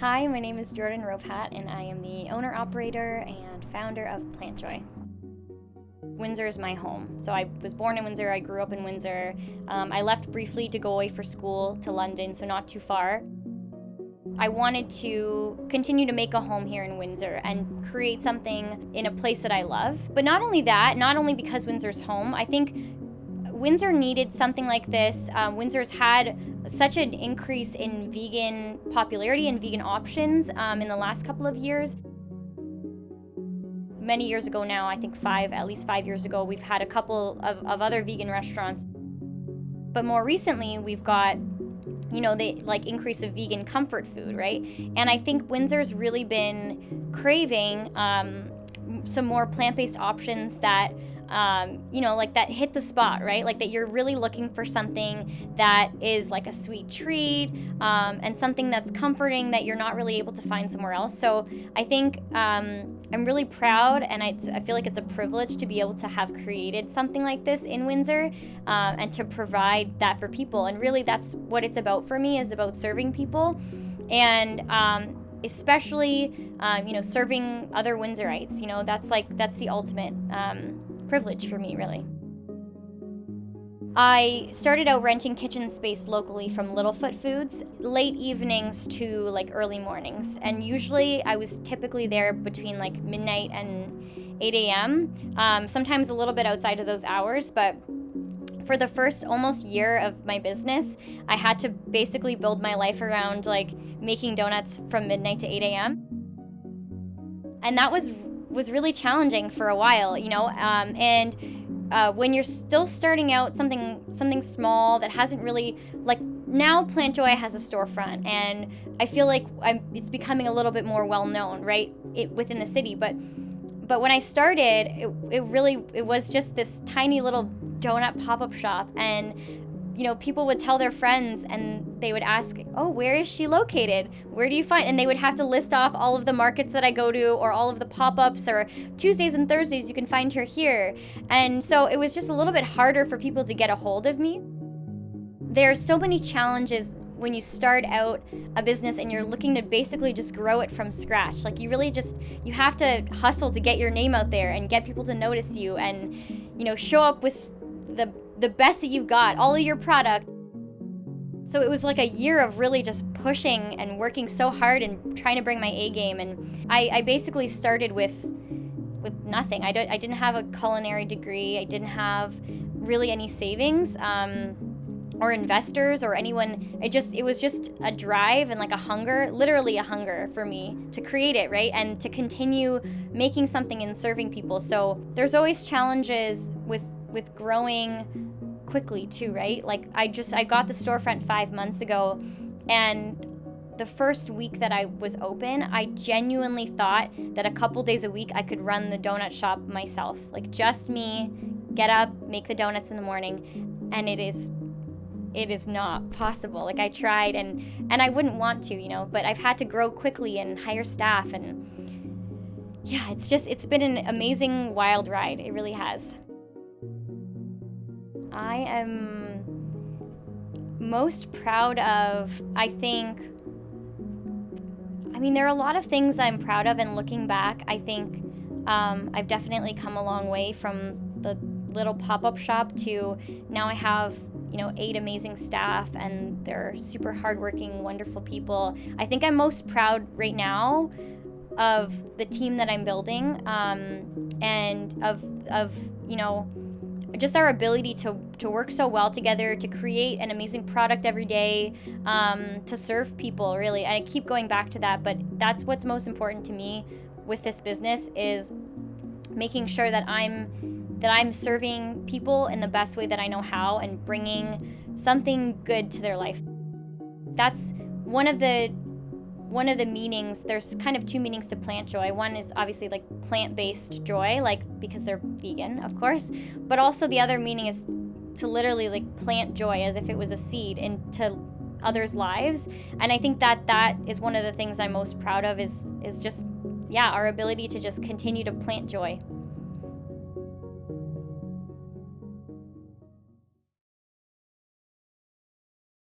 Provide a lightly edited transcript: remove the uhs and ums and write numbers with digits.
Hi, my name is Jordynne and I am the owner, operator, and founder of Plant Joy. Windsor is my home. So I was born in Windsor, I grew up in Windsor. I left briefly to go away for school to London, so not too far. I wanted to continue to make a home here in Windsor and create something in a place that I love. But not only that, not only because Windsor's home, I think Windsor needed something like this. Windsor's had such an increase in vegan popularity and vegan options in the last couple of years. Many years ago now, I think at least 5 years ago, we've had a couple of other vegan restaurants. But more recently, we've got the increase of vegan comfort food, right? And I think Windsor's really been craving some more plant-based options that that hit the spot, right? Like that you're really looking for something that is like a sweet treat and something that's comforting that you're not really able to find somewhere else. So I think I'm really proud, and I feel like it's a privilege to be able to have created something like this in Windsor and to provide that for people. And really that's what it's about for me, is about serving people. And especially serving other Windsorites, that's the ultimate privilege for me, really. I started out renting kitchen space locally from Littlefoot Foods, late evenings to like early mornings. And usually I was typically there between like midnight and 8 a.m., sometimes a little bit outside of those hours. But for the first almost year of my business, I had to basically build my life around like making donuts from midnight to 8 a.m. And that was really challenging for a while, and when you're still starting out something small that hasn't really, like, now Plant Joy has a storefront, and I feel like it's becoming a little bit more well known, right, within the city. But when I started, it was just this tiny little donut pop-up shop, and people would tell their friends and they would ask, oh, where is she located? Where do you find? And they would have to list off all of the markets that I go to, or all of the pop-ups, or Tuesdays and Thursdays you can find her here. And so it was just a little bit harder for people to get a hold of me. There are so many challenges when you start out a business and you're looking to basically just grow it from scratch. Like, you have to hustle to get your name out there and get people to notice you, and show up with the best that you've got, all of your product. So it was like a year of really just pushing and working so hard and trying to bring my A game. And I basically started with nothing. I didn't have a culinary degree. I didn't have really any savings or investors or anyone. It was just a drive and like a hunger, literally a hunger for me to create it, right? And to continue making something and serving people. So there's always challenges with growing quickly too, right? Like, I got the storefront 5 months ago, and the first week that I was open, I genuinely thought that a couple days a week I could run the donut shop myself. Like, just me, get up, make the donuts in the morning, and it is not possible. Like, I tried, and I wouldn't want to, but I've had to grow quickly and hire staff, and yeah, it's been an amazing wild ride. It really has. I am most proud of, there are a lot of things I'm proud of, and looking back, I think I've definitely come a long way from the little pop-up shop to now I have 8 amazing staff, and they're super hardworking, wonderful people. I think I'm most proud right now of the team that I'm building, and of just our ability to work so well together, to create an amazing product every day, to serve people, really. And I keep going back to that, but that's what's most important to me with this business, is making sure that I'm serving people in the best way that I know how, and bringing something good to their life. That's one of the meanings. There's kind of 2 meanings to Plant Joy. One is obviously like plant-based joy, like because they're vegan, of course, but also the other meaning is to literally like plant joy as if it was a seed into others' lives. And I think that is one of the things I'm most proud of, is just yeah, our ability to just continue to plant joy.